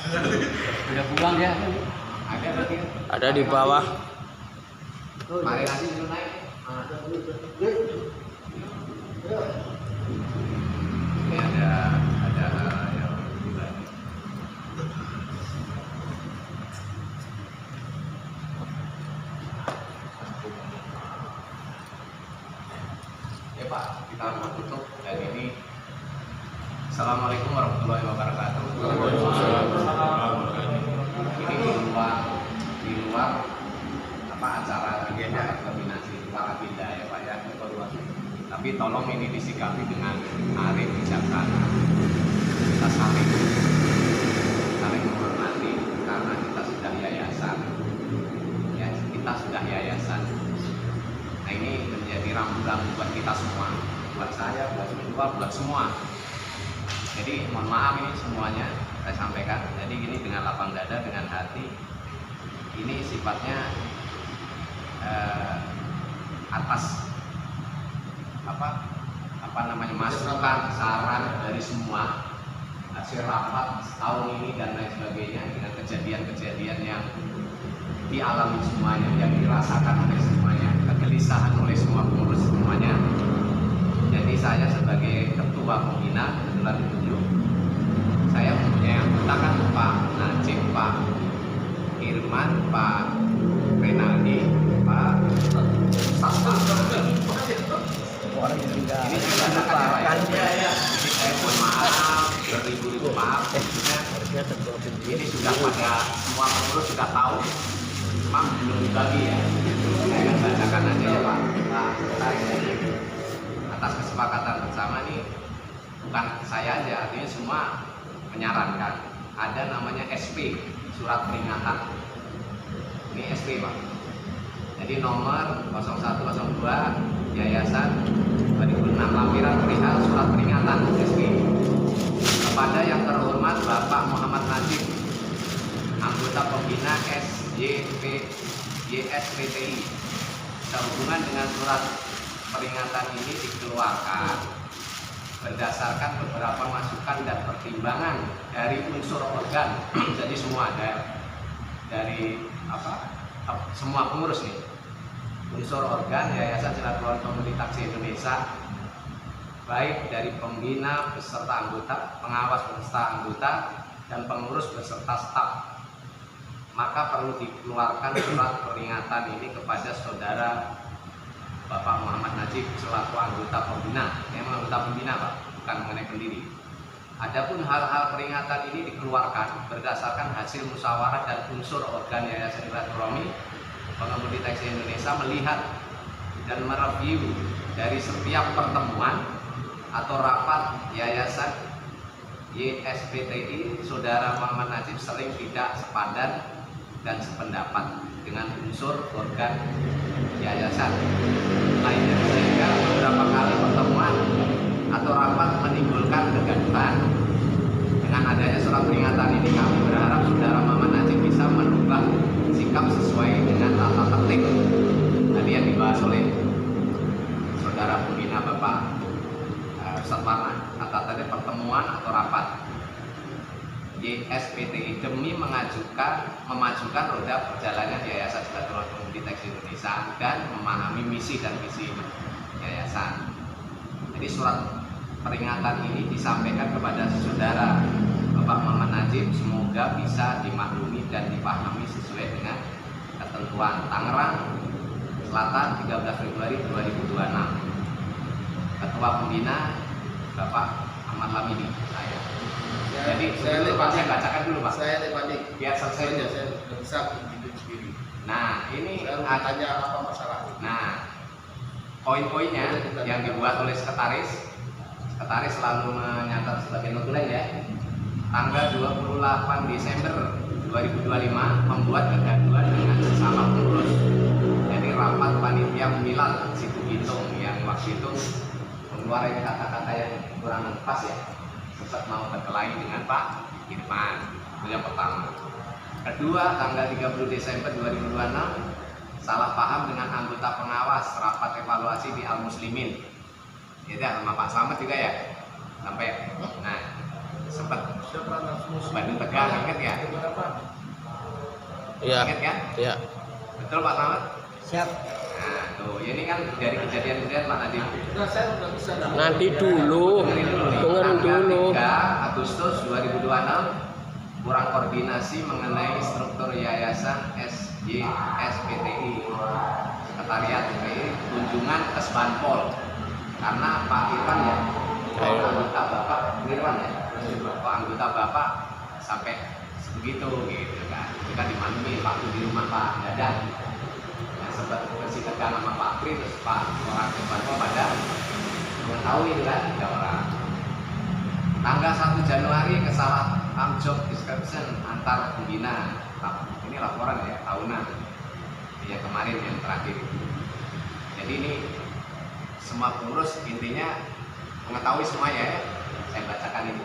Udah pulang ya? Ada di bawah. Mari nanti dulu naik. Ini ada yang ya Pak, kita mau tutup dan ini. Assalamualaikum warahmatullahi wabarakatuh. Ini di luar apa acara agenda koordinasi luar agenda ya Pak ya, evaluasi. Tapi tolong ini disikapi dengan arif bijaksana. Kita saling menghormati karena kita sudah yayasan. Ya, kita sudah yayasan. Nah ini menjadi rambu-rambu buat kita semua, buat saya, buat semua, buat semua. Jadi mohon maaf ini semuanya saya sampaikan. Jadi gini dengan lapang dada, dengan hati. Ini sifatnya atas apa namanya masukan, saran dari semua hasil rapat tahun ini dan lain sebagainya dengan kejadian-kejadian yang dialami semuanya, yang dirasakan oleh semuanya, kegelisahan oleh semua pengurus semuanya. Jadi saya sebagai ketua pembina kebetulan ditunjuk, saya mempunyai anggota kan Pak Najib, Pak Irman, Pak Renaldi, Pak Sastra. Ini juga lupakan ya. Jadi saya mohon maaf, beribu-ribu maaf. Ini sudah pada semua pengurus sudah tahu, memang belum dibagi ya. Saya akan bacakan aja ya Pak. Atas kesepakatan bersama nih, bukan saya aja, artinya semua menyarankan ada namanya SP, surat peringatan. Ini SP Pak. Jadi nomor 0102 Yayasan 2006 lampiran perihal surat peringatan SP kepada yang terhormat Bapak Muhammad Najib, anggota pembina YSPTI, sehubungan dengan surat peringatan ini dikeluarkan berdasarkan beberapa masukan dan pertimbangan dari unsur organ. Jadi semua ada dari semua pengurus nih, unsur organ Yayasan Silaturahmi Pemuda Taksi Indonesia, baik dari pembina beserta anggota, pengawas beserta anggota, dan pengurus beserta staf. Maka perlu dikeluarkan surat peringatan ini kepada saudara Bapak Muhammad Najib selaku anggota pembina. Memang anggota pembina Pak, bukan mengenai pendiri. Adapun hal-hal peringatan ini dikeluarkan berdasarkan hasil musyawarah dan unsur organ Yayasan Silaturahmi Pengemudi Taksi Indonesia melihat dan mereview dari setiap pertemuan atau rapat Yayasan YSPTI, saudara Muhammad Najib sering tidak sepadan dan sependapat dengan unsur organ yayasan lainnya, sehingga beberapa kali pertemuan atau rapat menimbulkan kegaduhan. Dengan adanya surat peringatan ini, kami berharap saudara Muhammad Najib bisa merubah sikap sesuai dengan tata tertib tadi yang dibahas oleh saudara pembina Bapak Ustadz Warman. Tata tertib pertemuan atau rapat YSPTI demi memajukan roda perjalanan Yayasan Silaturahmi Pemuda Taksi Indonesia dan memahami misi dan visi yayasan. Jadi surat peringatan ini disampaikan kepada saudara Bapak Muhammad Najib, semoga bisa dimaklumi dan dipahami sesuai dengan ketentuan. Tangerang Selatan 13 Februari 2026. Ketua Pembina Bapak Ahmad Lamidi, saya. Jadi saya bacakan dulu Pak. Saya lewati biar selesai aja, saya sudah bisa bikin sendiri. Nah ini tanya apa masalahnya. Nah poin-poinnya yang dibuat oleh sekretaris selalu menyatat sebagai notulen ya. Tanggal 28 Desember 2025 membuat kegaduhan dengan sesama pengurus. Jadi rapat panitia milad Situ Gitung yang waktu itu mengeluarkan kata-kata yang kurang pas ya, sempat mau berkelahi dengan Pak Irman. Itu yang pertama. Kedua, tanggal 30 Desember 2026 salah paham dengan anggota pengawas rapat evaluasi di Al Muslimin. Ya sama Pak Slamet juga ya, sampai nah sempat Bandung Tegal, inget ya? Iya. Inget kan? Iya. Betul Pak Selamat? Siap. Nah tuh, ini kan dari kejadian-kejadian Pak Nadiem. Nanti dulu, dengerin dulu. 3 Agustus 2026 kurang koordinasi mengenai struktur yayasan SPTI Sekretariat DPI kunjungan ke Sbanpol karena Pak Irwan ya, anggota Bapak Irwan ya, kok anggota Bapak sampai sebegitu gitu kan. Kita dimaklumi waktu di rumah Pak Dadan. Nah, sempat bersih tegang sama Pak Pri, terus Pak orang ke Sbanpol pada mengetahui itu kan ada orang. Tanggal 1 Januari kesalahan job description antar pembina. Ini laporan ya tahunan. Ya kemarin yang terakhir. Jadi ini semua pengurus intinya mengetahui semua ya. Saya bacakan ini.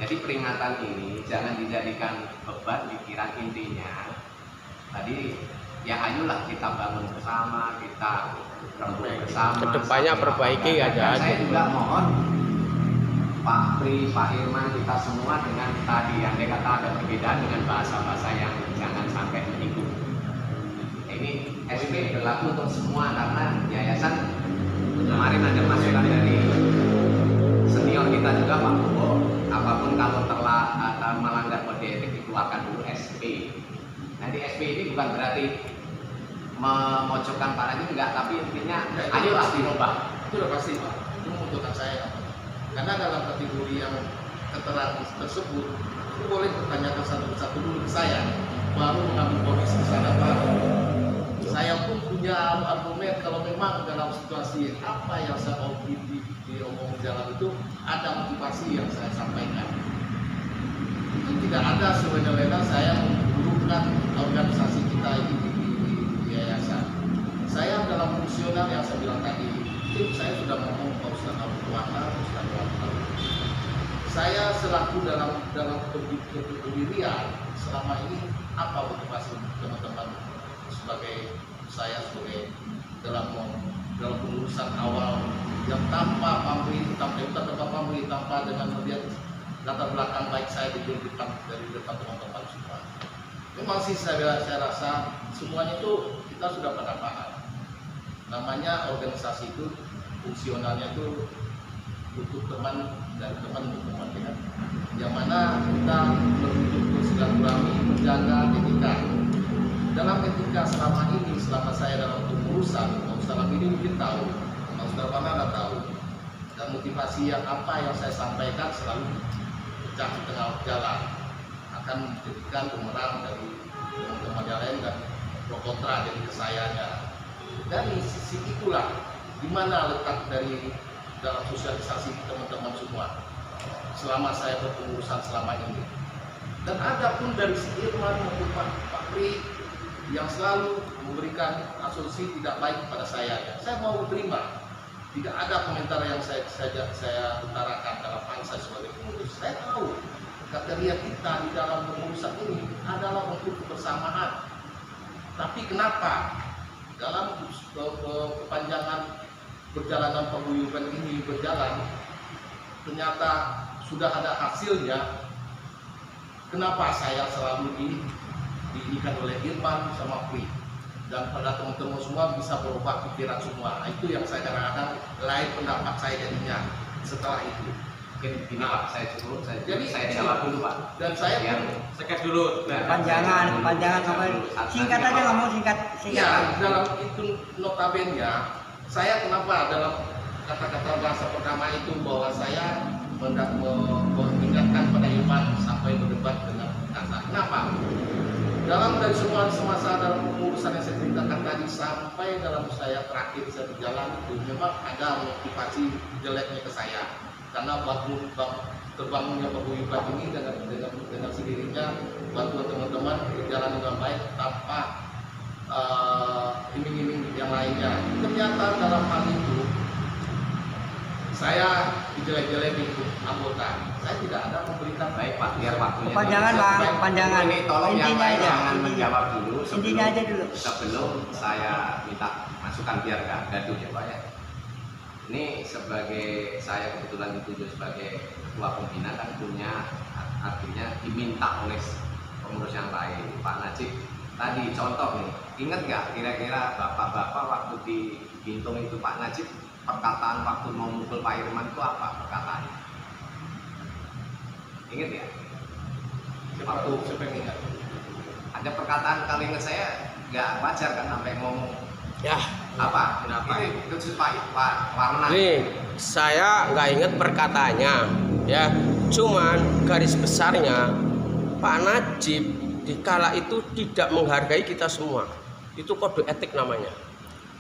Jadi peringatan ini jangan dijadikan beban pikiran, intinya. Tadi ya ayolah kita bangun bersama, kita rembuk bersama. Kedepannya perbaiki aja. Saya juga mohon Pak Pri, Pak Irman, kita semua dengan tadi yang kata ada perbedaan dengan bahasa-bahasa yang jangan sampai menyinggung. Ini SP berlaku untuk semua karena yayasan kemarin ada masukan dari senior kita juga Pak Bowo, apapun kalau telah melanggar kode etik dikeluarkan dulu SP. Nanti SP ini bukan berarti memojokkan Pak Nadiem enggak, tapi intinya ayolah dirubah. Itu udah pasti Pak, itu membutuhkan saya. Karena dalam kategori yang keterangan tersebut itu boleh bertanyakan satu-satu dulu ke saya, baru mengambil posisi ke sana Pak. Saya pun punya argumen kalau memang dalam situasi apa yang saya diomong jalan itu ada motivasi yang saya sampaikan. Itu tidak ada sewenang-wenang saya memburukkan organisasi kita ini di yayasan. Saya dalam fungsional yang saya bilang tadi, itu saya sudah ngomong ke Ustaz Abu Bakar, Ustaz Bakar. Saya selaku dalam berdirian selama ini apa motivasi teman-teman sebagai saya sebagai dalam pengurusan awal yang tanpa pamrih, tanpa dengan melihat latar belakang baik saya di depan dari depan teman-teman semua. Memang sih saya rasa semuanya itu kita sudah pada paham. Namanya organisasi itu fungsionalnya itu untuk teman dan teman untuk teman ya. Yang mana kita bersilaturahmi menjaga etika. Dalam etika selama ini, selama saya dalam pengurusan, Ustaz ini mungkin tahu, Ustaz Panana tahu. Dan motivasi yang apa yang saya sampaikan selalu pecah di tengah jalan, akan menjadikan bumerang dari teman-teman yang lain dan pro kontra dari kesayanya. Dari sisi itulah dimana letak dari dalam sosialisasi teman-teman semua selama saya berpengurusan selama ini. Dan ada pun dari si Irman maupun Pak Pri yang selalu memberikan asumsi tidak baik kepada saya. Saya mau terima. Tidak ada komentar yang saya utarakan dalam hal saya sebagai pengurus. Saya tahu kriteria kita di dalam pengurusan ini adalah untuk kebersamaan. Tapi kenapa dalam kepanjangan perjalanan paguyuban ini berjalan ternyata sudah ada hasilnya? Kenapa saya selalu diikat oleh Irman sama Pri dan pada teman-teman semua bisa berubah pikiran semua. Nah, itu yang saya kadang-kadang lain pendapat saya jadinya setelah itu. Mungkin ini Pak, saya cukup. Jadi saya jawab dulu Pak. Dan saya yang sekat dulu. Panjangan singkat aja ngomong singkat. Ya, dalam itu notabene saya kenapa dalam kata-kata bahasa pertama itu bahwa saya mengingatkan pada Irman sampai berdebat dengan kasar. Kenapa? Dalam dari semua semasa dalam pengurusan yang saya ceritakan tadi sampai dalam saya terakhir saya berjalan itu memang ada motivasi jeleknya ke saya karena terbangunnya paguyuban ini dengan sendirinya bantuan teman-teman berjalan dengan baik tanpa iming-iming yang lainnya. Ternyata dalam hal itu saya dijelek-jelekin anggota. Saya tidak ada memberikan baik Pak, biar waktunya. Panjangan Bang, panjangan. Ini tolong yang Intinya lain aja. jangan menjawab dulu Intinya aja dulu. sebelum saya minta masukan biar nggak gaduh ya Pak ya. Ini sebagai saya kebetulan ditunjuk sebagai ketua pembina kan punya artinya diminta oleh pengurus yang lain. Pak Najib tadi contoh nih, ingat nggak kira-kira bapak-bapak waktu di Bintung itu Pak Najib perkataan waktu mau mukul Pak Irman itu apa perkataannya? Ingat ya? Waktu ada perkataan kalau ingat saya nggak wajar kan sampai ngomong Ya, apa? Kenapa? Itu Pak Warna. nih saya nggak ingat perkataannya, ya. Cuman garis besarnya Pak Najib dikala itu tidak menghargai kita semua. Itu kode etik namanya.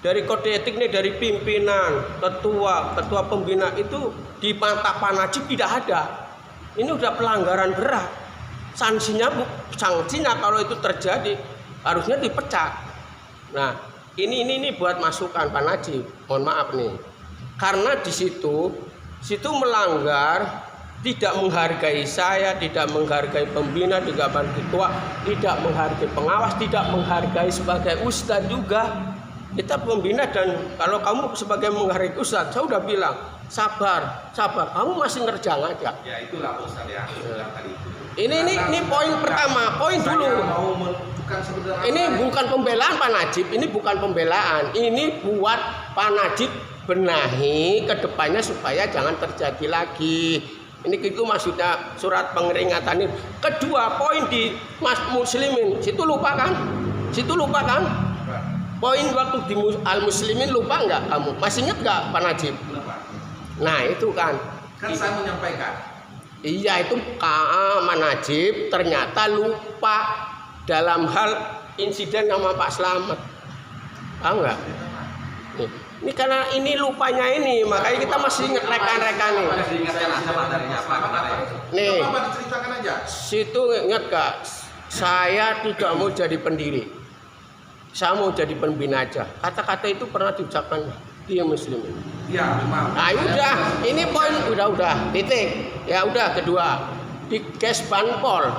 Dari kode etik nih dari pimpinan, ketua pembina itu di mata Pak Najib tidak ada. Ini udah pelanggaran berat. Sanksinya kalau itu terjadi harusnya dipecat. Nah, ini buat masukan Pak Najib. Mohon maaf nih. Karena di situ melanggar, tidak menghargai saya, tidak menghargai pembina, tidak menghargai ketua, tidak menghargai pengawas, tidak menghargai sebagai ustadz juga. Kita pembina dan kalau kamu sebagai menghargai ustadz, saya udah bilang sabar, kamu masih ngerjang aja. Ya itulah ustadz ya. Tadi itu. Ini poin pertama, poin dulu. Ini bukan pembelaan Pak Najib, ini bukan pembelaan. Ini buat Pak Najib benahi ke depannya supaya jangan terjadi lagi. Ini itu maksudnya surat pengeringatan ini. Kedua, poin di Mas Muslimin, situ lupa kan? Poin waktu di Al Muslimin lupa nggak kamu? Masih ingat nggak Pak Najib? Nah itu kan. Kan saya menyampaikan. Iya itu Pak Najib ternyata lupa dalam hal insiden sama Pak Slamet. Tahu nggak? Ini karena ini lupanya ini, makanya kita masih ingat rekan-rekan nih. Diingatkan aja materinya apa kemarin. Nih, Apa diceritakan aja? situ ingat gak? Saya tidak mau jadi pendiri. Saya mau jadi pembina aja. Kata-kata itu pernah diucapkan di Muslimin. Iya, maaf. Nah udah, ini poin udah titik. Ya udah kedua di Kesbanpol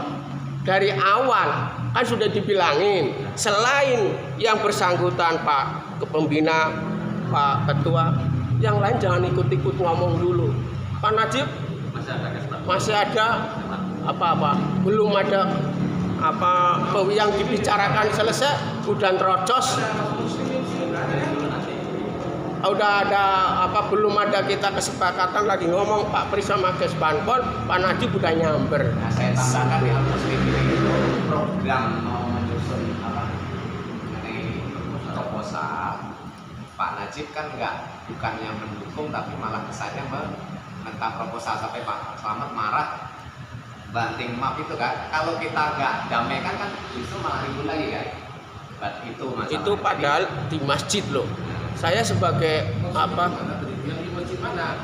dari awal kan sudah dibilangin selain yang bersangkutan Pak Pembina, Pak Ketua, yang lain jangan ikut-ikut ngomong dulu. Pak Najib masih ada apa-apa, belum ada apa yang dibicarakan selesai, udah terocos. Udah ada apa belum ada kita kesepakatan lagi ngomong Pak Pri sama Kesbanpol, Pak Najib udah nyamber. Nah, saya tambahkan di Al-Muslim itu program mau menyusun apa mengenai proposal. Pak Najib kan bukannya mendukung tapi malah kesannya mentang proposal sampai Pak Slamet marah banting map itu kan. Kalau kita nggak damaikan kan justru malah ribut lagi kan. Itu masalah. Itu padahal di masjid loh. Saya sebagai apa? Yang di masjid mana?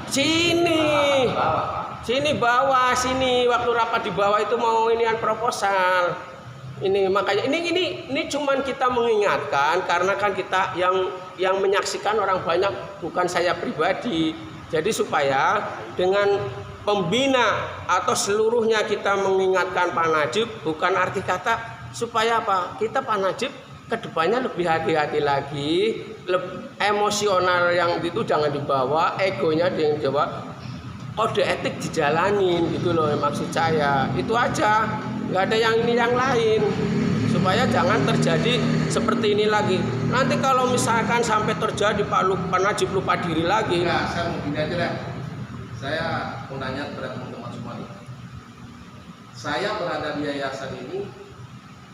Sini bawah, sini waktu rapat di bawah itu mau inian proposal. Ini makanya ini cuman kita mengingatkan karena kan kita yang menyaksikan orang banyak bukan saya pribadi. Jadi supaya dengan pembina atau seluruhnya kita mengingatkan Pak Najib bukan arti kata supaya apa? Kita Pak Najib kedepannya lebih hati-hati lagi, emosional yang itu jangan dibawa, egonya yang dibawa, kode etik dijalanin gitu loh maksud saya. Itu aja, nggak ada yang ini yang lain supaya jangan terjadi seperti ini lagi. Nanti kalau misalkan sampai terjadi Pak Najib lupa diri lagi. Nah, saya mau gini aja deh. Saya mau nanya kepada teman-teman semua nih. Saya berada di yayasan ini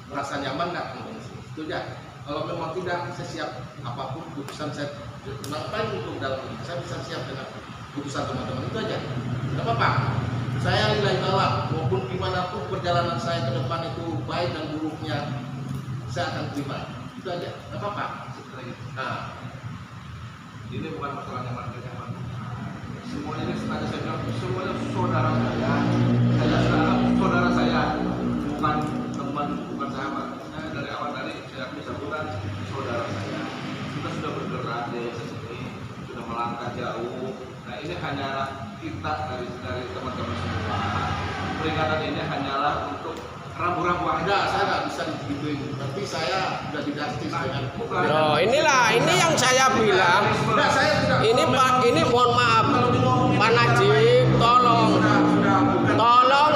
merasa nyaman nggak teman-teman? Itu aja. Kalau memang tidak, saya siap apapun keputusan saya ngapain untuk dalam ini. Saya bisa siap dengan keputusan teman-teman itu aja. Tidak apa-apa. Saya nilai tawar maupun dimanapun perjalanan saya ke depan itu baik dan buruknya saya akan terima. Itu aja. Tidak apa-apa. Nah, ini bukan masalah nyaman dan nyaman. Semuanya ini sengaja saya bilang semuanya saudara saya, bukan teman, bukan sahabat. Dari awal tadi saya bisa bukan saudara saya. Kita sudah bergerak di sini, sudah melangkah jauh. Nah ini hanyalah kita dari teman-teman semua. Peringatan ini hanyalah untuk rambu-rambu enggak, saya nggak bisa digituin. Tapi saya sudah didastis dengan Loh, inilah ini yang saya bilang. Enggak, saya tidak. Ini mohon maaf Pak Najib, tolong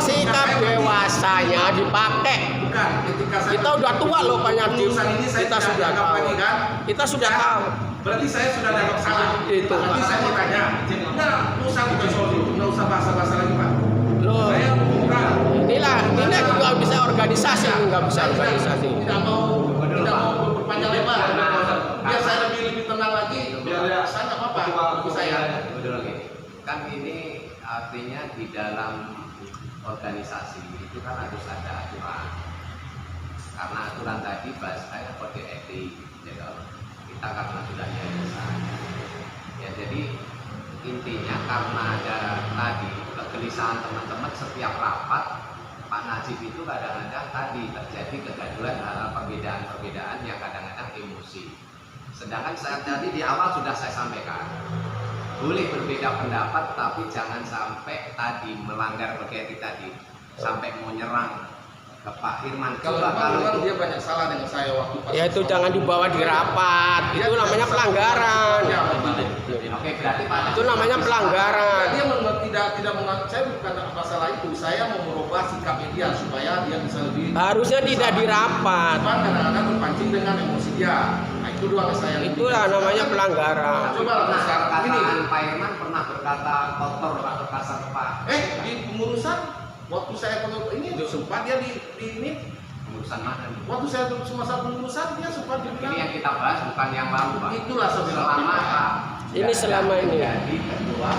sikap dewan. Rasanya dipakai. Bukan, ketika saya Kita udah tua loh Pak Najib. urusan ini saya Kita tidak sudah dianggap tahu. lagi kan? Kita sudah Saya- tahu. Berarti saya sudah dianggap salah. Itu. Berarti saya mau tanya. Nggak usah bukan soal itu. Nggak usah bahasa-bahasa lagi Pak. Loh, Saya bukan. inilah ini nggak bisa organisasi, nggak bisa organisasi. Tidak mau berpanjang lebar. Biar saya lebih tenang lagi. Biar saya nggak apa-apa. Bagi saya. Betul lagi. Kan ini artinya di dalam organisasi itu kan harus ada aturan. Karena aturan tadi bahasanya kode etik, gitu. Kita karena sudah yayasan. Ya jadi intinya karena ada tadi kegelisahan teman-teman setiap rapat, Pak Najib itu kadang-kadang tadi terjadi kegaduhan hal perbedaan-perbedaan yang kadang-kadang emosi. Sedangkan saya tadi di awal sudah saya sampaikan, boleh berbeda pendapat tapi jangan sampai tadi melanggar kode etik tadi, sampai mau nyerang ke Pak Firman. Kalau memang dia banyak salah dengan saya waktu pas. Ya itu jangan dibawa di rapat. Itu namanya pelanggaran. Ya, betul. Oke, berarti Pak Itu namanya pelanggaran. Dia tidak mengaku, saya bukan masalah itu. Saya mau merubah sikap dia supaya dia bisa lebih. Harusnya tidak di rapat. Cuman kadang-kadang terpancing dengan emosi dia. Nah, itu doang saya. Itulah namanya pelanggaran. Coba pernah sekarang ini. perkataan Pak Irman pernah berkata kotor atau kasar ke Pak. Di pengurusan waktu saya ini sempat dia di ini. Pengurusan mana nih? Waktu saya semasa pengurusan dia sempat Ini dibilang. yang kita bahas bukan yang lalu Pak. Itulah saya bilang. Selama Pak. Ini selama ini. Jadi kedua.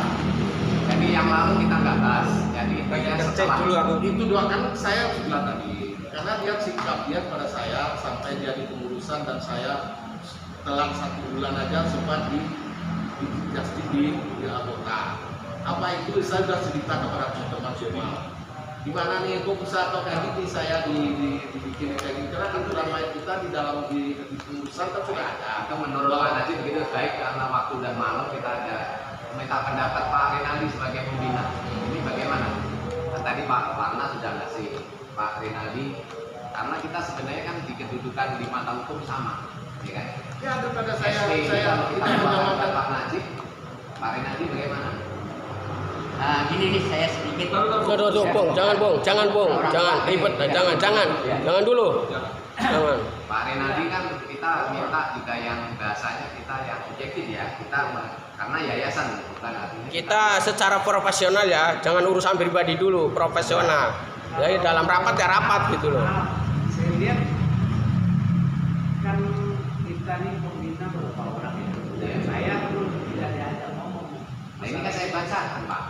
Jadi yang lalu kita nggak bahas. Jadi intinya setelah Itu doang kan saya bilang tadi. Karena dia sikap dia kepada saya sampai dia di pengurusan dan saya telah 1 bulan aja sempat di anggota. Apa itu saya sudah cerita kepada teman-teman semua. Gimana nih kok bisa atau kayak gini saya dibikin kayak gini karena aturan main kita di dalam di pengurusan kan sudah ada. itu menurut Pak Najib begitu baik karena waktu dan malam kita ada minta pendapat Pak Rinaldi sebagai pembina. Ini bagaimana? Nah, tadi Pak Warna sudah ngasih Pak Rinaldi karena kita sebenarnya kan di kedudukan di mata hukum sama, ya kan? Ya daripada saya SP kalau kita kita mendapat mengamalkan Pak Najib, Pak Rinaldi bagaimana? Nah, gini nih saya sedikit. Tuh, Bung, jangan ribet, jangan dulu. Jangan. Pak Rinaldi kan kita minta juga yang bahasanya kita yang objektif ya, kita karena yayasan bukan artinya Kita secara profesional ya, jangan urusan pribadi dulu, profesional. Jadi dalam rapat ya rapat gitu loh. Saya lihat kan kita nih pembina berapa orang ya. Saya belum tidak diajak ngomong. Nah, ini kan saya bacakan Pak,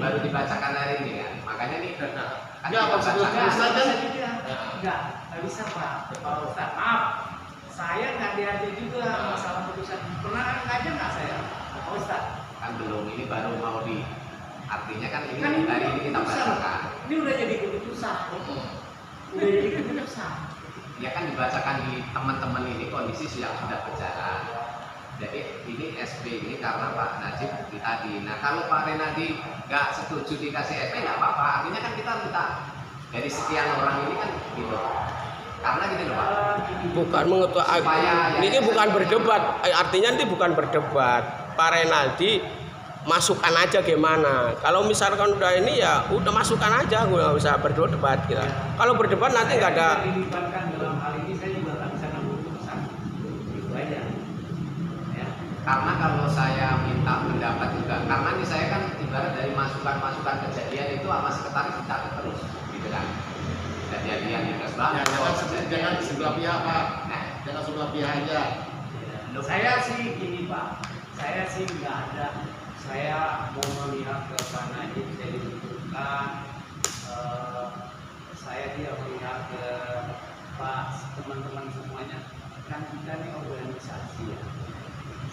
baru dibacakan hari ini kan, makanya nih kan Ya, kita maksudnya bacakan. saja. Enggak bisa Pak. Pak Ustaz, maaf. Saya nggak diajak juga masalah putusan. Pernah ngajak nggak saya? Pak Ustaz. Kan belum, ini baru mau di artinya kan ini Kan hari ini kita keputusan. bacakan. Ini udah jadi keputusan. Udah jadi keputusan. Ya kan dibacakan di teman-teman ini kondisi yang sudah berjalan. Jadi ini SP ini karena Pak Najib tadi. Nah kalau Pak Renaldi nggak setuju dikasih SP nggak apa-apa. Artinya kan kita minta dari sekian orang ini kan gitu. Karena gini loh Pak. Bukan mengetua, ini bukan berdebat. Artinya ini bukan berdebat. Pak Renaldi masukkan aja gimana. Kalau misalkan udah ini ya udah masukkan aja, nggak usah berdebat kita. Kalau berdebat nanti nggak ada. Saya dilibatkan dalam hal ini saya juga nggak bisa ngambil keputusan. Itu aja. Ya. Karena kalau saya minta pendapat juga, karena ini saya kan ibarat dari masukan-masukan kejadian itu sama sekretaris dicatat terus, gitu kan. Kejadian di Kesbah, Jangan sebelah pihak Pak. Nah, Jangan sebelah pihak aja. Saya sih gini Pak, saya sih nggak ada. Saya mau melihat ke Pak Najib saya dibutuhkan. Saya tidak melihat ke Pak teman-teman semuanya. Kan kita ini organisasi ya.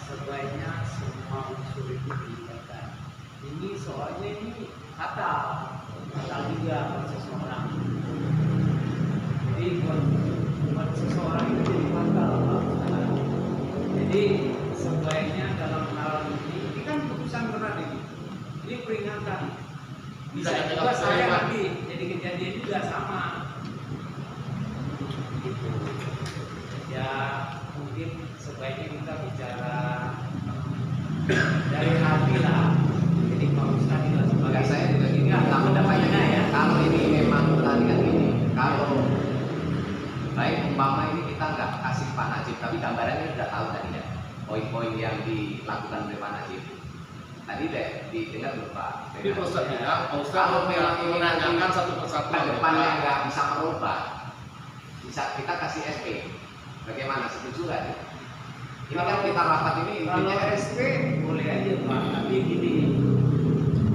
Sebaiknya semua unsur itu dilibatkan. Ini soalnya ini fatal juga buat seseorang. Jadi buat seseorang itu jadi fatal. Jadi sebaiknya dalam hal ini kan putusan berat ini peringatan. Bisa juga saya nanti jadi kejadian juga sama. Gitu. Ya mungkin sebaiknya kita bicara dari hati lah. Jadi Pak Ustadz juga sebagai saya juga gini, pendapatnya ya. Kalau ini memang tadi kan poin-poin yang dilakukan oleh Pak Najib. Tadi didengar dulu Pak. Tapi Pak Ustadz bilang, Pak Ustadz Kalau memang ini menanyakan satu persatu ke depannya nggak bisa merubah, bisa kita kasih SP. Bagaimana? Setuju nggak? Ini kan kita rapat ini Kalau intinya SP boleh aja Pak, tapi gini,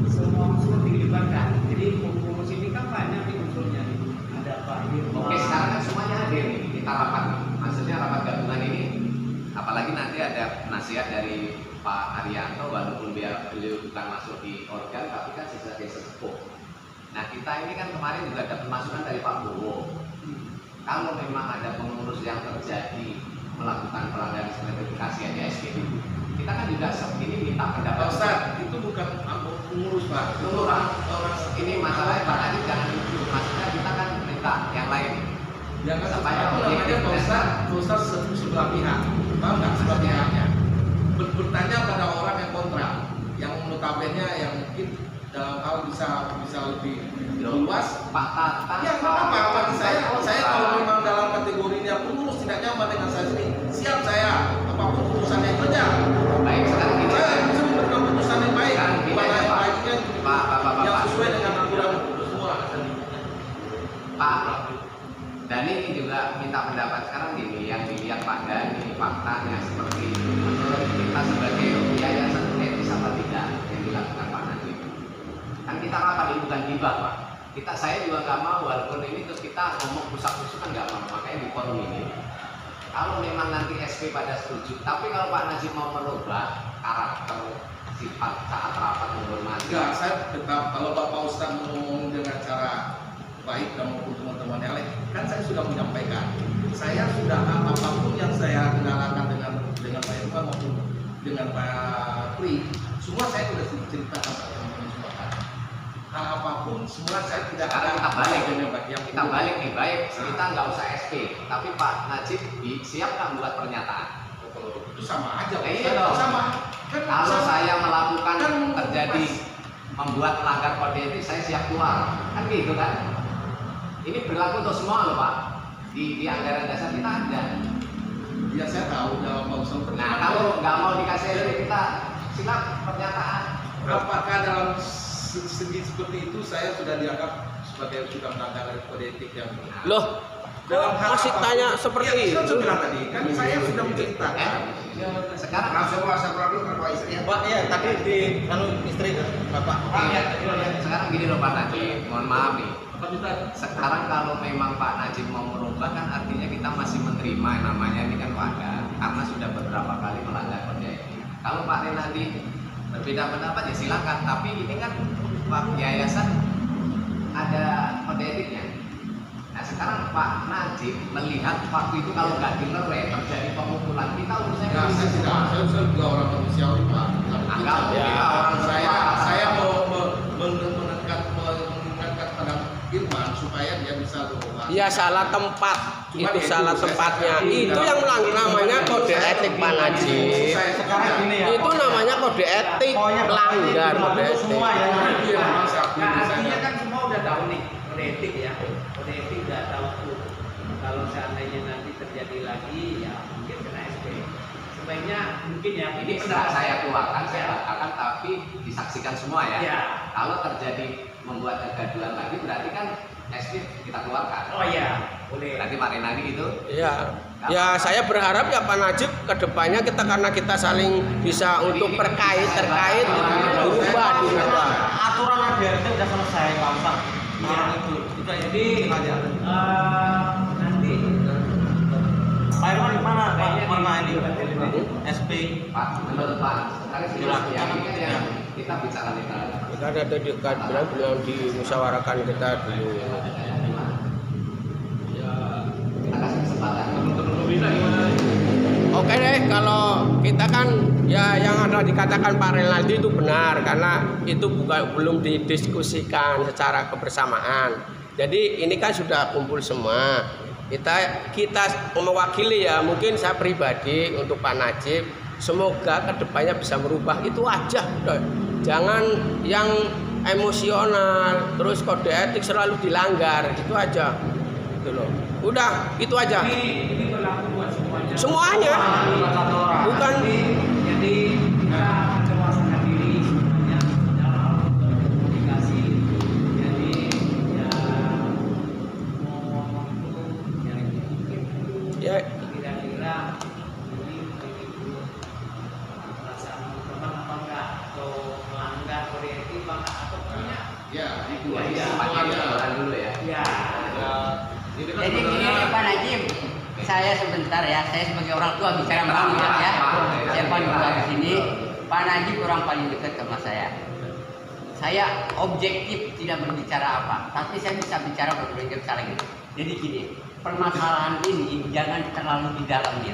semua unsur dilibatkan. Jadi pengurus ini kan banyak nih unsurnya nih. Ada Pak Irma. Oke, sekarang kan semuanya hadir nih, kita rapat nih. Maksudnya rapat gabungan ini, apalagi nanti ada nasihat dari Pak Haryanto, walaupun beliau bukan masuk di organ, tapi kan sebagai sesepuh. Nah, kita ini kan kemarin juga dapat masukan dari Pak Bowo. Kalau memang ada pengurus yang terjadi melakukan pelanggaran sertifikasi ASP, kita kan juga ini minta Pak pendapat. Ustadz, itu bukan pengurus Pak, itu Orang ini ini masalahnya Pak Najib jangan itu, maksudnya kita kan minta yang lain. yang kan Supaya apa namanya objektif Pak Ustadz sebelah pihak, paham nggak sebelah pihaknya? Bertanya pada orang yang kontra, yang notabene yang mungkin dalam hal bisa lebih luas. Pak Tata. Ya nggak apa-apa, bagi saya kalau memang dalam kategorinya pengurus tidak nyaman dengan saya sini, siap saya apapun keputusannya itu aja. Baik, sekarang gini. Saya bisa memberikan keputusan yang baik, Sekarang gini mana aja, yang Pak. baiknya Pak. yang sesuai dengan aturan semua. Pak Dhani ini juga minta pendapat sekarang gini, yang dilihat Pak Dhani faktanya seperti itu. Menurut kita sebagai yayasan etis apa tidak yang dilakukan Pak Najib? Kan kita rapat ini bukan hibah Pak. Saya juga nggak mau, walaupun ini terus kita ngomong pusat-pusat kan nggak mau, makanya di forum ini. Kalau memang nanti SP pada setuju, tapi kalau Pak Najib mau merubah karakter sifat saat rapat menghormati. Enggak, saya tetap kalau Bapak Ustadz ngomong dengan cara baik dan maupun teman-teman yang lain, kan saya sudah menyampaikan. Saya sudah apapun yang saya kendalakan dengan Pak Irfan maupun dengan Pak Pri, semua saya sudah ceritakan pada teman-teman semua kan. Hal apapun semua saya tidak Sekarang kita balik, yang kita balik nih, baik kita nggak usah SP, tapi Pak Najib siap nggak buat pernyataan? itu sama aja. Nah, iya Ustadz. dong. Sama. Kan Kalau sama. saya melakukan Kan terjadi pas. membuat melanggar kode etik, saya siap keluar, kan gitu kan? Ini berlaku untuk semua loh Pak. Di anggaran dasar kita ada. Ya saya tahu dalam bangsa. Nah kalau nggak mau dikasih SP, kita silap pernyataan. Apakah dalam segi seperti itu saya sudah dianggap sebagai sudah melanggar kode etik yang Loh, dalam hal masih apapun? tanya seperti Ya, itu? saya bilang tadi kan saya sudah menceritakan. Sekarang Pak, ya tadi di istri Bapak. sekarang gini loh Pak Najib, mohon maaf nih. Sekarang kalau memang Pak Najib mau merubah kan artinya kita masih menerima namanya ini kan wadah karena sudah beberapa kali melanggar kode etik. Kalau Pak Renaldi berbeda pendapat ya silakan, tapi ini kan Pak yayasan ada kode etiknya. Nah sekarang Pak Najib melihat waktu itu kalau nggak dilerem terjadi pemukulan, kita urusannya Ya, saya tidak, saya juga orang manusiawi Pak. Anggap Ya, kita orang Saya mau mengingatkan pada Irman supaya dia bisa berubah. Ya salah tempat, Cuma itu itu salah saya tempatnya. sadari Itu dalam- yang melanggar namanya kode etik Pak Najib. Sekarang gini ya. Itu namanya kode etik, melanggar kode etik. Semua ya. Nah, artinya kan semua udah tahu nih kode etik ya. Kode etik udah tahu tuh. Kalau seandainya nanti terjadi lagi ya mungkin kena SP. Sebaiknya mungkin ya ini sudah saya keluarkan, saya batalkan, tapi disaksikan semua ya. Ya. Kalau terjadi membuat kegaduhan lagi berarti kan SP kita keluarkan. Oh iya, boleh. Berarti Pak Renaldi itu Ya, ya saya berharap ya Pak Najib kedepannya kita karena kita saling bisa untuk terkait berubah. Aturan ADRT udah selesai Pak Ustaz. Orang itu. Jadi aja. nanti Pak Irwan gimana? Pak kayaknya Warna ini di- SP. Pak menurut Pak sekarang sih ya ini kan yang kita bicara legal. Kita ada di belum dimusyawarahkan kita dulu. Kita kasih kesempatan. Oke deh, kalau kita kan ya yang ada dikatakan Pak Renaldi itu benar karena itu belum didiskusikan secara kebersamaan. Jadi ini kan sudah kumpul semua. Kita mewakili ya, mungkin saya pribadi untuk Pak Najib, semoga kedepannya bisa merubah itu aja. Udah. Jangan yang emosional terus kode etik selalu dilanggar, itu aja. Gitu loh. Udah, itu aja. Ini berlaku buat semuanya. Semuanya. Bukan Jadi kita mendewasakan diri semuanya dalam berkomunikasi. Jadi ya mau ngomong itu yang dipikir dulu. ya Kira-kira ini begitu perasaan teman apa enggak, atau melanggar kode etik enggak, atau punya Ya, itu Ya, aja. ya. Semuanya. Orang dulu ya. ya. Ini kan Jadi gini sebenarnya Pak Najib, saya sebentar ya, saya sebagai orang tua bicara banget ya. Saya paling tua di sini. Pak Najib orang paling dekat sama saya. Saya objektif tidak berbicara apa, tapi saya bisa bicara berbagai cara gitu. Jadi gini, permasalahan ini jangan terlalu di dalamnya.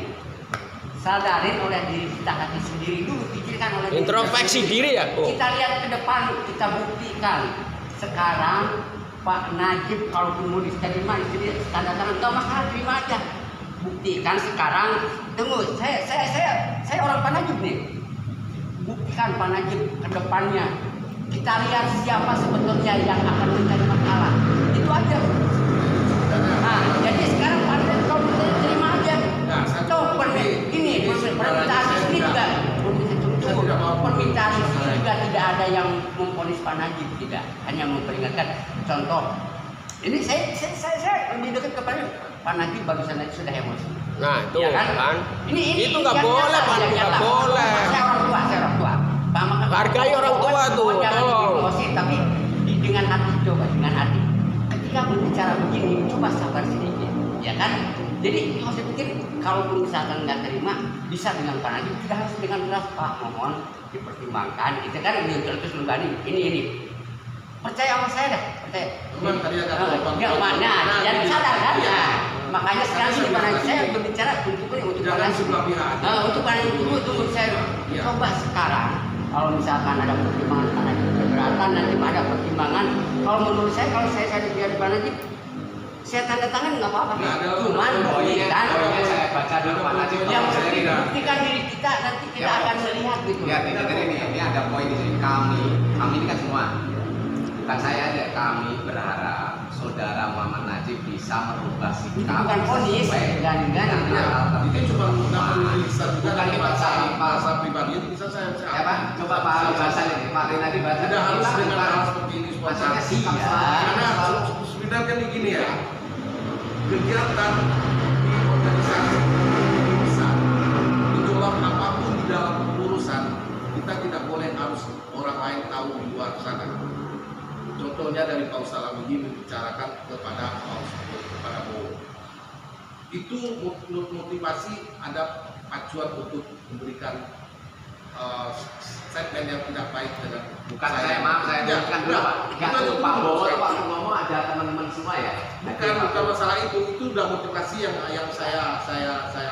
Sadarin oleh diri kita hati sendiri dulu, pikirkan oleh diri kita introspeksi sendiri. diri ya, kok. Kita lihat ke depan, kita buktikan. Sekarang Pak Najib kalau mau diterima tanda tangan nggak masalah, terima aja. Buktikan sekarang. Tunggu, saya orang Pak Najib nih. Buktikan Pak Najib ke depannya. Kita lihat siapa sebetulnya yang akan mencari masalah. Itu aja. Nah, jadi sekarang Pak Najib kalau mau terima aja. Nah, saya- Coba ini permintaan ini juga. Permintaan ini juga tidak ada yang memponis Pak Najib, tidak, hanya memperingatkan. Contoh, ini saya lebih dekat kepada Pak Najib barusan aja sudah emosi. Nah, itu Ya kan. Ini Itu nggak yang boleh, nyata, Pak, yang nggak nyata. boleh. Saya orang tua. Pak, maka- Hargai orang tua tuh, Jangan tolong. emosi, tapi dengan hati, coba dengan hati. Ketika berbicara begini, coba sabar sedikit, ya kan? Jadi harus dipikir, kalau misalkan nggak terima, bisa dengan Pak Najib, tidak harus dengan keras. Pak, mohon dipertimbangkan. Itu kan terus membani ini. Percaya sama saya dah, percaya. Cuman tadi ada Ya mana? Jangan sadar kan? Nah, makanya sekarang ini Pak Najib saya berbicara untuk Pak Jangan Najib. sebelah pihak. Untuk Pak Najib dulu menurut saya. Iya. Coba sekarang, kalau misalkan ada pertimbangan Pak Najib keberatan, nanti ada pertimbangan. Kalau menurut saya, kalau saya biar Pak Najib, saya tanda tangan nggak apa-apa. Nggak ada. Cuman buktikan. Poinnya saya baca dulu Pak Najib. Yang Saya penting tidak. buktikan diri kita, nanti kita Ya. akan melihat gitu. Ya, ini ada poin di sini. Kami ini kan semua. Bukan saya aja, kami berharap saudara Muhammad Najib bisa merubah sikap. Itu bukan ponis, sesuai dan dengan Ya, hal itu tertentu. cuma mengambil lisan juga Bukan dari dipaksain, Pak. bahasa pribadi itu bisa saya Ya Pak, coba Pak baca ini. Pak Rinadi baca. Tidak harus Kita dengan bukan- hal seperti ini Maksudnya sikap Iya. Karena selalu. sebenarnya kan begini ya, kegiatan di organisasi bisa itulah apapun di dalam urusan kita tidak boleh harus orang lain tahu di luar sana. Contohnya dari Pak Ustaz Lamidi membicarakan kepada kepada Bowo. Itu motivasi ada acuan untuk memberikan statement yang tidak baik dengan Bukan saya, maaf saya Ya, jelaskan dulu Pak. Enggak bukan tuh itu Pak Bowo maksud saya. waktu ngomong ada teman-teman semua ya. Bukan masalah itu udah motivasi yang saya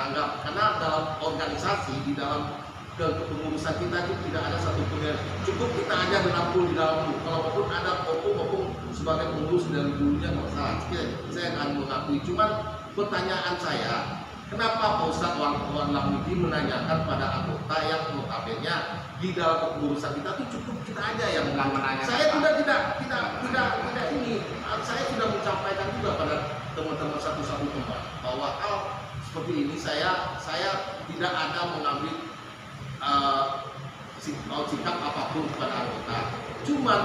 anggap karena dalam organisasi di dalam kepengurusan kita itu tidak ada satu pun yang cukup kita aja menampung di dalam kalau maupun ada maupun sebagai pengurus dari dulunya nggak masalah saya akan mengakui cuman pertanyaan saya kenapa Pak Ustadz Wan Lamidi menanyakan pada anggota yang notabene di dalam kepengurusan kita itu cukup kita aja yang Bukan menanyakan, saya Pak. tidak ini saya sudah menyampaikan juga pada teman-teman satu-satu teman bahwa hal seperti ini saya tidak ada mengambil sikap apapun kepada anggota cuma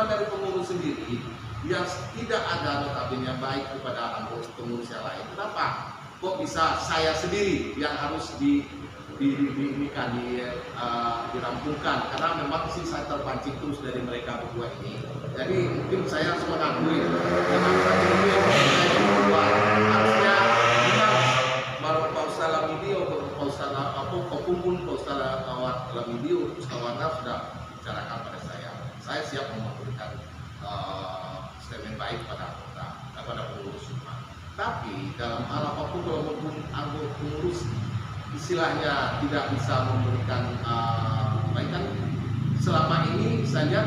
dari pengurus sendiri yang tidak ada notabene yang baik kepada anggota pengurus yang lain. Kenapa? Kok bisa saya sendiri yang harus dirampungkan? Karena memang sih saya terpancing terus dari mereka berdua ini. Jadi mungkin saya harus mengakui memang satu itu yang saya berdua harusnya memang baru Pak Ustaz Lamidi atau Pak Ustaz Kopung Pak Ustaz Lamidi atau Ustaz Wana sudah bicarakan pada saya. Saya siap memberikan statement baik pada anggota, kepada pengurus semua. Tapi dalam hal apapun kalau anggota pengurus istilahnya tidak bisa memberikan kebaikan selama ini saya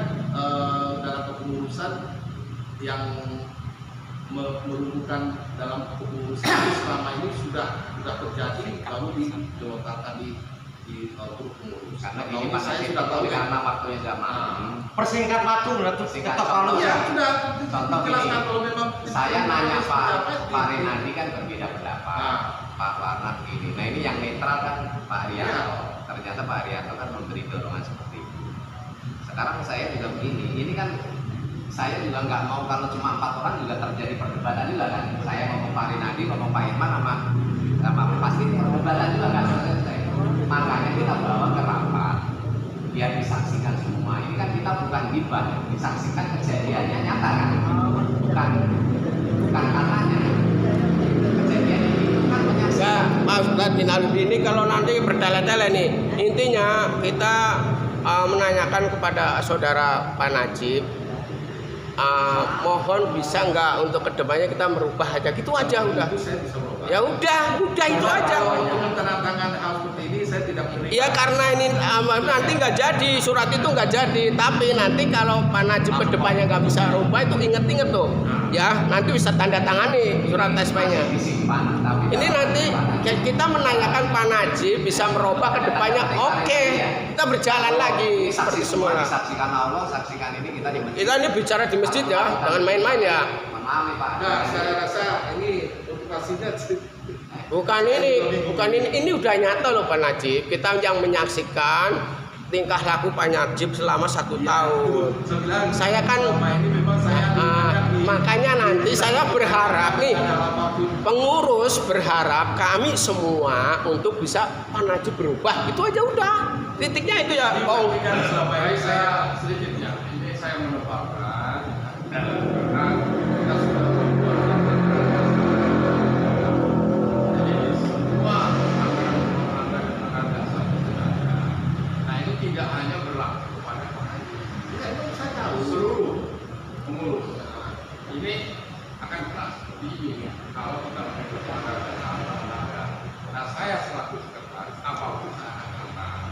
dalam kepengurusan yang merumbukan dalam kepengurusan selama ini sudah terjadi baru dilontarkan di grup pengurus. Karena Kalau ini Pak saya Najib sudah tahu ya. karena waktunya sudah malam. Persingkat waktu berarti Singkat tetap contoh. kalau Ya sudah Contoh dijelaskan ini. kalau memang tidak Saya nanya Pak Renaldi kan berbeda pendapat. Pak Warnat ini. Nah ini yang netral kan Pak Haryanto. Ternyata Pak Haryanto kan memberi dorongan seperti itu. Sekarang saya juga begini. Ini kan saya juga nggak mau kalau cuma 4 orang juga terjadi perdebatan juga kan. Saya ngomong Pak Renaldi, ngomong Pak Irman sama pasti perdebatan juga nggak selesai. Makanya kita bawa ke rapat biar disaksikan semua. Ini kan kita bukan gibah, disaksikan kejadiannya nyata kan. Bukan katanya. Kejadian ini kan menyaksikan. Ya, Mas Rinaldi ini kalau nanti bertele-tele nih, intinya kita menanyakan kepada saudara Pak Najib, mohon bisa nggak untuk kedepannya kita merubah aja, gitu aja udah. Saya bisa berubah. Ya udah itu aja. Untuk menandatangan hal seperti ini saya tidak beri. Ya karena ini nanti nggak jadi, surat itu nggak jadi. Tapi nanti kalau Pak Najib kedepannya nggak bisa rubah itu inget-inget tuh, ya nanti bisa tanda tangani surat SP-nya. Ini nanti kita menanyakan Pak Najib bisa merubah kedepannya, oke, kita berjalan lagi seperti semula. Saksikan Allah, saksikan ini kita di masjid. Kita ini bicara di masjid ya, jangan main-main ya. Maaf nih Pak. Nah, saya rasa ini motivasinya Bukan ini udah nyata loh Pak Najib. Kita yang menyaksikan tingkah laku Pak Najib selama 1 tahun. Saya kan makanya nanti saya berharap nih, pengurus berharap kami semua untuk bisa Pak Najib berubah. Itu aja udah. Titiknya itu ya. Oh. Baik, saya sedikitnya ini saya menebakkan karena kita sudah membuat jadi semua anggaran dasar sebenarnya. Nah ini tidak hanya berlaku kepada Pak Najib. Tidak, itu saya tahu seluruh pengurus. Ini akan keras seperti ini kalau kita mengikuti anggaran. Nah saya selaku sekretaris apapun saya akan katakan.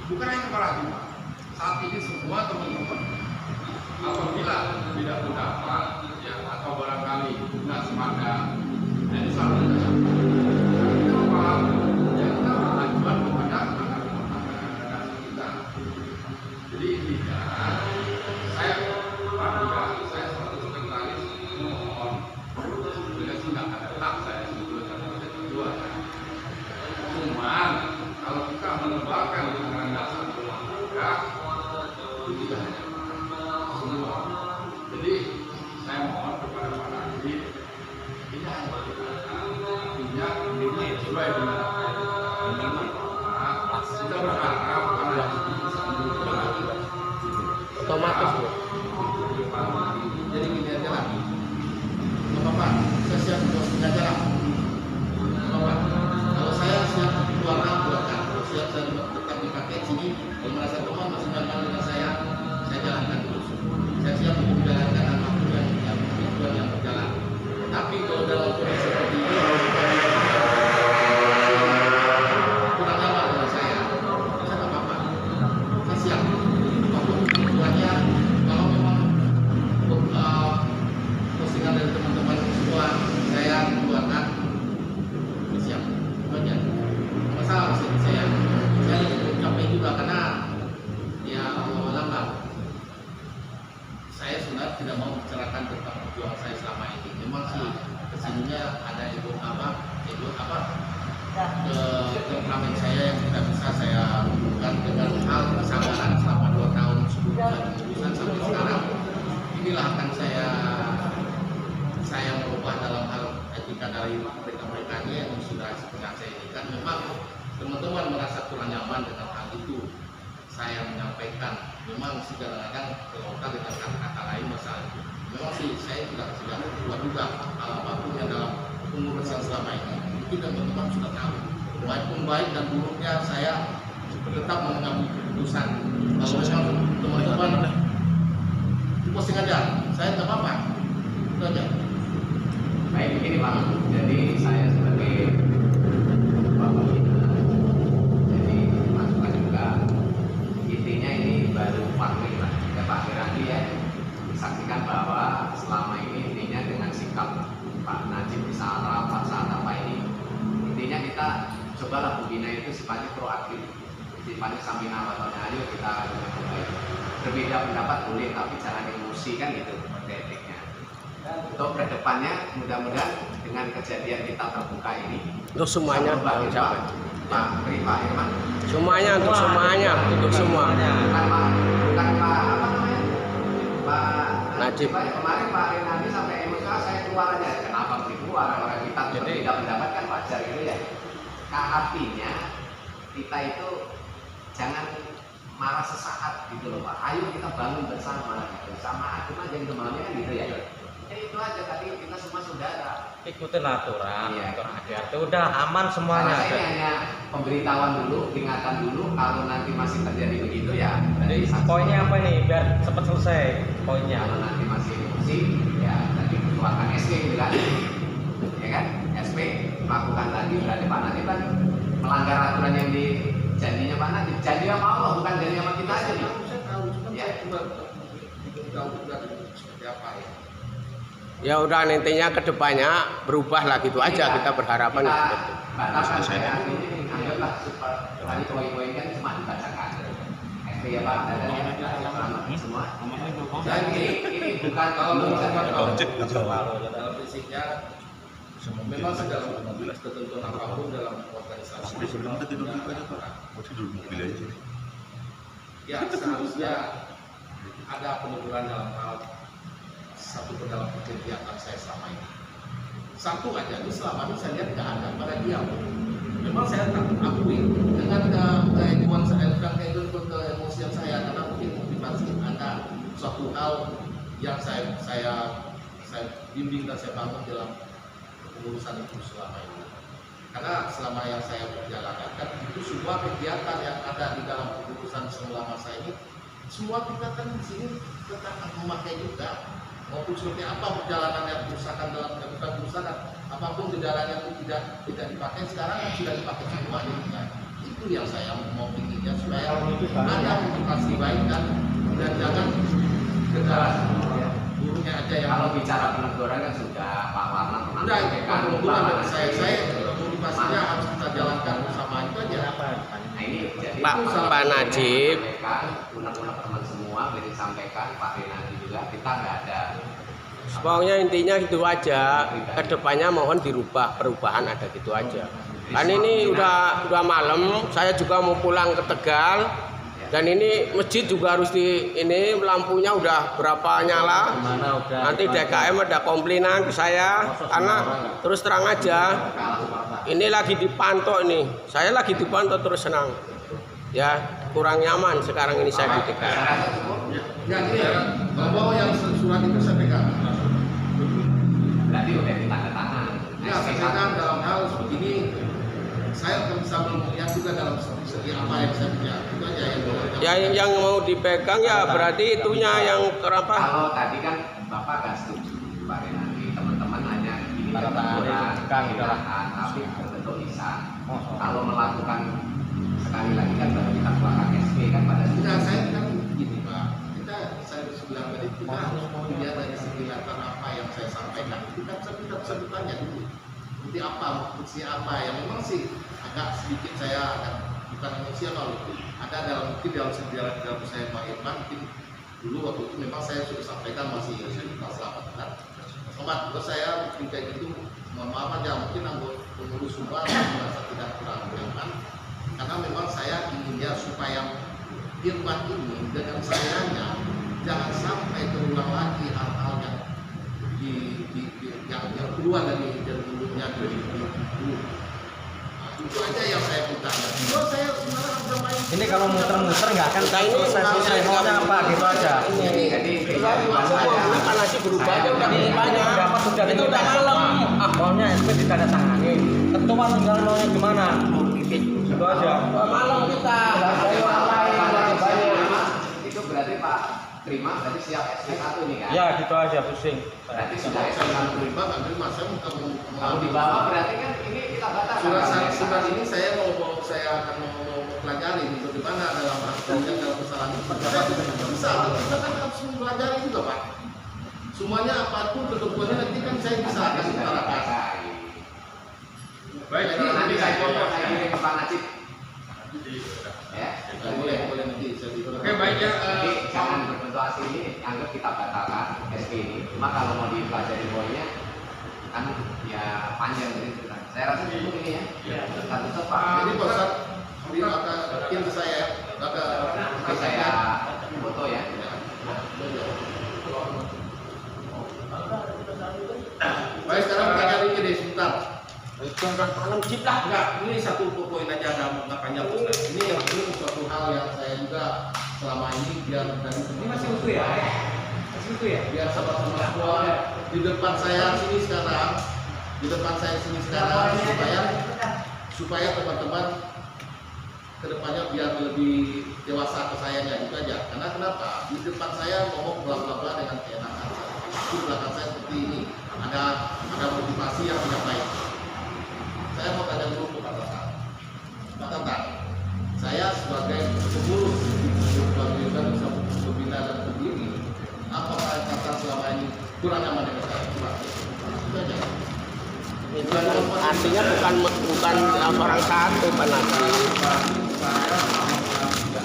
Bukan hanya para Najib. Saat ini semua teman-teman apabila tidak mendapat ya atau barangkali tidak sepadan dan selalu kita mengajukan kepada anggaran kita. Jadi intinya saya selalu sekretaris mohon dengan tidak ada hak saya sebetulnya ada kedua. Cuman kalau kita menebarkan anggaran dasar rumah tangga itu tidak hanya semua. Jadi saya mohon kepada Pak Najib ini hanya artinya ini sesuai dengan apa yang kita berharap. Kita berharap Pak Najib bisa mendukung Otomatis. Jadi gini aja lah. Bapak, saya siap buat aja lah. Bapak, kalau saya siap keluarkan. Kalau siap saya tetap dipakai sini. Kalau merasa teman masih nyaman dengan saya jalankan terus. Saya siap untuk menjalankan apapun yang berjalan. Tapi kalau dalam kondisi seperti ini kurang nyaman dengan saya nggak apa-apa. Saya siap. Apapun kebutuhannya, kalau memang postingan dari teman-teman semua saya keluarkan, saya siap. Banyak masalah sih saya capek juga karena ya Allah saya sebenarnya tidak mau bicarakan tentang perjuangan saya selama ini. Memang sih kesininya ada temperamen saya yang tidak bisa saya lakukan dengan hal kesabaran selama 2 tahun sebelum saya keputusan sampai sekarang. Inilah akan saya merubah dalam hal etika dari mereka yang sudah sepengat saya ini kan memang teman-teman merasa kurang nyaman dengan hal itu. Saya menyampaikan memang sih kadang-kadang kelontar dengan kata-kata lain masalah itu. Memang sih saya tidak keluar juga hal apapun yang dalam pengurusan selama ini. Itu teman-teman sudah tahu. Baik dan buruknya saya tetap mengambil keputusan. Kalau memang teman-teman posting aja, saya nggak apa-apa. Itu aja. Baik begini Pak. Jadi saya sebagai Bapak Bina, jadi masukan juga. Intinya ini baru fakta lah. Ya Pak Renaldi ya disaksikan bahwa selama ini intinya dengan sikap Pak Najib saat rapat saat apa ini intinya kita cobalah pembina itu sifatnya proaktif, sifatnya sambil nawatnya ayo kita berbeda pendapat boleh tapi jangan emosi kan gitu seperti etiknya. untuk kedepannya mudah-mudahan dengan kejadian kita terbuka ini Untuk semuanya Pak tanggung jawab. Pak Irman, Semuanya untuk semuanya, untuk semua. bukan Pak apa namanya, Pak Najib. Kemarin Pak Renandi sampai emosional, saya keluar aja. Kenapa begitu? Orang-orang kita tidak mendapatkan wajar gitu ya. Nah, artinya kita itu jangan marah sesaat gitu loh Pak. Ayo kita bangun bersama gitu. Sama cuma jangan kemauannya kan gitu ya. Itu aja, tadi kita semua saudara. Ikutin aturan, Iya. aturan ADRT udah aman semuanya. Saya ini hanya pemberitahuan dulu, peringatan dulu. Kalau nanti masih terjadi begitu ya. Jadi berarti poinnya apa nih biar cepat selesai poinnya? Kalau nanti masih emosi, ya nanti keluarkan SP gitu kan. Ya kan? SP melakukan lagi, berarti Pak Najib kan melanggar aturan yang janjinya Pak Najib. Janji sama Allah, bukan janji sama kita aja nih. Saya tahu, cuma Ya. saya coba tahu juga seperti apa ya. Ya udah, intinya kedepannya berubah lah gitu aja, kita berharapan kita seperti itu. batalkan kayak ini, anggaplah tadi poin-poin kan cuma dibacakan. SP ya Pak, dan semua. Dan ini bukan kalau Dalam prinsipnya memang segala ketentuan apapun dalam organisasi ya seharusnya ada penurunan dalam hal satu dalam kegiatan saya selama ini. Satu aja ini selama ini saya lihat nggak ada pada dia. Memang saya tak akui dengan keegoan saya, keemosian saya, karena mungkin motivasi ada suatu hal yang saya bimbing dan saya bangun dalam pengurusan itu selama ini. Karena selama yang saya berjalankan kan itu semua kegiatan yang ada di dalam pengurusan selama saya ini, semua kita kan di sini tetap memakai juga. Maupun seperti apa perjalanan yang kerusakan dalam kerusakan, apapun kendaraannya itu tidak dipakai, sekarang kan sudah dipakai semua gitu kan. Itu yang saya mau inginnya supaya ada motivasi baik dan jangan kendaraan buruknya aja yang kalau bicara peneguran kan sudah Pak Warna pernah udah itu sampaikan. peneguran dari saya motivasinya harus kita jalankan bersama itu aja. Nah ini jadi Pak Najib. unek-unek teman semua boleh disampaikan, Pak Renandi juga, kita nggak ada. Pokoknya intinya gitu aja. Kedepannya mohon dirubah, perubahan ada gitu aja. Kan ini udah malam, saya juga mau pulang ke Tegal. Dan ini masjid juga harus ini lampunya udah berapa nyala. Nanti DKM ada komplainan ke saya karena terus terang aja ini lagi dipantau nih. Saya lagi dipantau terus senang. Ya, kurang nyaman sekarang ini saya di Tegal. Ya gini ya, bahwa yang surat itu saya pegang. Berarti udah ditandatangan. Ya, saya pegang dalam hal seperti ini. Saya akan bisa melihat juga dalam segi apa yang saya punya. Itu aja yang boleh. Ya yang mau dipegang ya berarti itunya yang kenapa? Kalau tadi kan Bapak nggak setuju, Pak Renandi, teman-teman hanya ini teguran, tapi berbentuk lisan. Kalau melakukan sekali lagi kan baru kita keluarkan SP kan pada Tidak, saya kan begini Pak. Saya bilang tadi kita harus melihat dari segi latar apa yang saya sampaikan. Kita bisa bertanya dulu. Bukti apa, fungsi apa yang memang sih agak sedikit saya agak bukan emosional itu. Ada mungkin dalam sejarah saya Pak Irman, mungkin dulu waktu itu memang saya sudah sampaikan masih kelas 8 kan. Selamat, terus saya mungkin kayak gitu, mohon maaf aja mungkin anggota pengurus semua merasa tidak kurang nyaman. Karena memang saya inginnya supaya Irman ini dengan sayangnya jangan sampai terulang lagi hal-hal yang keluar dari dulunya dari dulu. Itu aja yang saya minta. Kalau saya Ini kalau muter-muter nggak akan selesai maunya apa gitu aja. jadi Kan masih berubah aja udah banyak. Berapa sudah Itu udah malam. maunya SP ditandatangani. Ketua tinggal maunya gimana? Gitu aja. Malam kita nggak ada orang lain masih banyak. itu berarti Pak terima, berarti siap SP1 nih kan? Ya gitu aja pusing. Berarti sudah saya SP1. menerima, nggak terima, saya Kalau dibawa berarti kan ini kita batalkan. surat ini saya akan mau pelajari bagaimana dalam artinya dalam kesalahan itu. Bisa, kita kan harus mempelajari juga Pak. Semuanya apapun ketentuannya nanti kan saya bisa akan utarakan. Baik, nanti saya foto, saya kirim ke Pak Najib. Ya, Boleh nanti saya Oke, baik ya. Jadi jangan berbentuk asli ini, anggap kita batalkan SP ini. Cuma kalau mau dipelajari panjang cerita. Saya rasa cukup ini ya. Iya. Satu tepat. Jadi Pak Ustaz, di tim saya, Oke, saya foto ya. Baik, sekarang pertanyaan ini deh sebentar. Jangan tanam chip lah. Enggak, ini satu poin aja nggak panjang Ustaz. Ini suatu hal yang saya juga selama ini biar dari Ini masih utuh ya? Masih utuh ya? biar sama-sama semua di depan saya sini sekarang, supaya teman-teman kedepannya biar lebih dewasa ke sayanya itu aja. Karena kenapa? Di depan saya ngomong bla-bla-bla dengan keenakan. Di belakang saya seperti ini ada motivasi yang tidak baik. Saya mau tanya dulu ke Pak Tata. Pak Tata, saya sebagai pengurus sebagai bisa pembina dan pendiri, apakah Pak Tata selama ini kurang nyaman dengan saya? Itu aja. Itu artinya bukan orang satu Pak Najib.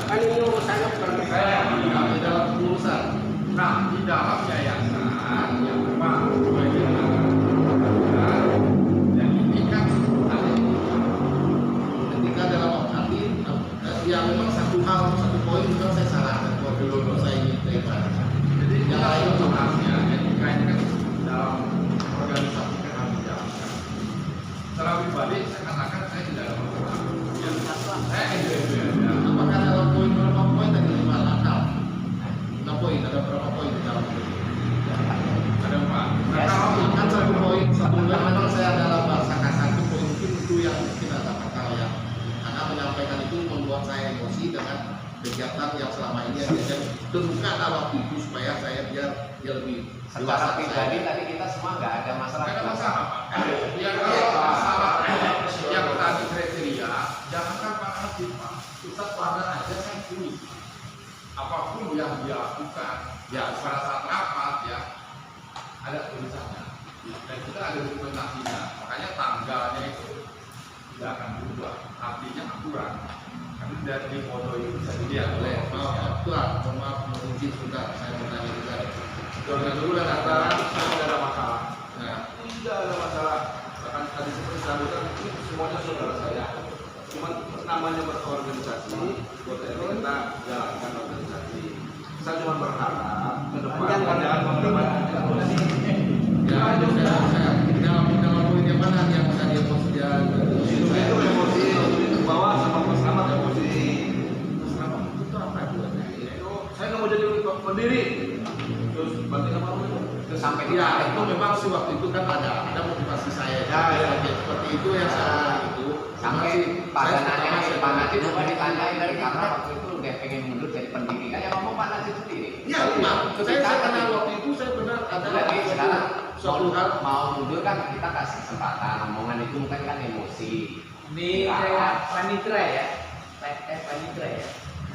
Kan ini urusannya bukan saya. Di dalam urusan. Nah, di dalam yayasan yang memang dan ini kan Ketika dalam arti yang memang satu poin memang saya salah dan dulu saya ini terima. jadi Yang lain sebenarnya etika ini kan dalam organisasi kan harus dijalankan. Secara pribadi saya katakan saya tidak ada masalah. Ya, saya enjoy aja. apakah dalam poin berapa poin tadi 5 langkah? 6 poin, ada berapa poin di dalam itu? Ada 4. Nah, Ya, kalau Kan satu poin memang saya dalam bahasa kasar itu poin mungkin itu yang mungkin ada fatal ya. Karena menyampaikan itu membuat saya emosi dengan kegiatan yang selama ini yang dia terbuka waktu itu supaya saya biar dia lebih Secara dewasa ke pribadi saya. tadi kita semua nggak ada masalah. nggak ada masalah, Pak. Ya kalau masalah yang tadi kriteria, jangankan Pak Najib, Pak. Ustaz Fardan aja saya pilih. Apapun yang dia lakukan, ya pada saat rapat ya ada tulisannya. Dan kita ada dokumentasinya. Makanya tanggalnya itu tidak akan berubah. Artinya akurat. Karena dari foto itu bisa dilihat oleh Maaf, Tuhan, maaf, mohon izin sebentar, saya bertanya juga. Dengan dulu dan antara tidak ada masalah. Nah, Tidak ada masalah. Bahkan tadi seperti saya bilang, ini semuanya saudara saya. Cuma namanya berorganisasi, buat itu kita jalankan organisasi. Saya cuma berharap ke depan jangan mendebatkan emosi. ya, dalam poin yang mana yang tadi emosi dia Itu emosi ke bawah sama bersama emosi. Selama itu apa itu? Itu saya nggak mau jadi pendiri. Terus berarti apa itu? Itu sampai di Ya, itu memang sih waktu itu kan ada motivasi saya. Seperti itu yang saya bilang itu. sampai pada nanya Pak Najib coba ditanyain dari karena waktu itu udah pengen mundur jadi pendiri kan yang ngomong Pak Najib sendiri. Iya, Pak. Saya kenal waktu itu saya benar ada Jadi sekarang suatu hal. mau mundur kan kita kasih kesempatan, omongan itu mungkin kan emosi. Ini kayak panitra ya, panitra ya.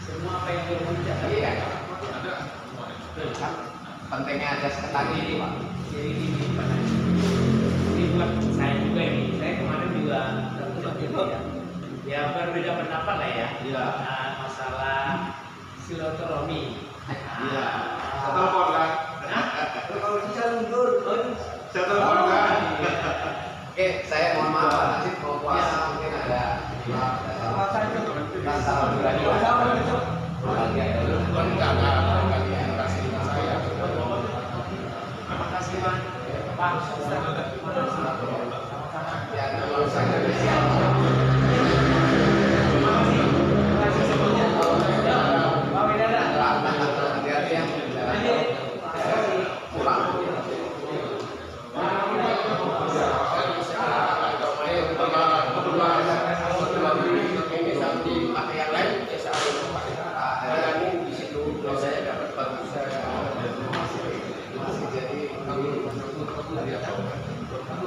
Semua apa yang bermuncul. Iya, Ada. kan pentingnya ada sekretari Pak. Jadi ini Pak Najib. Ini buat saya juga ini. Saya kemarin juga terlibat gitu ya. Ya berbeda pendapat lah ya. Iya. Nah, masalah silaturahmi. Iya. Saya telepon kan. Kalau bisa mundur, Saya telepon kan. Oke, saya mohon maaf Pak Najib mau puasa mungkin ada rasa berani. Bahagia dulu. Bukan enggak kasih saya. Terima kasih Pak. Ya, kalau saya bisa. Hati-hati yang pulang.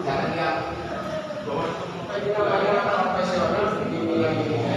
Jangan yang profesional begini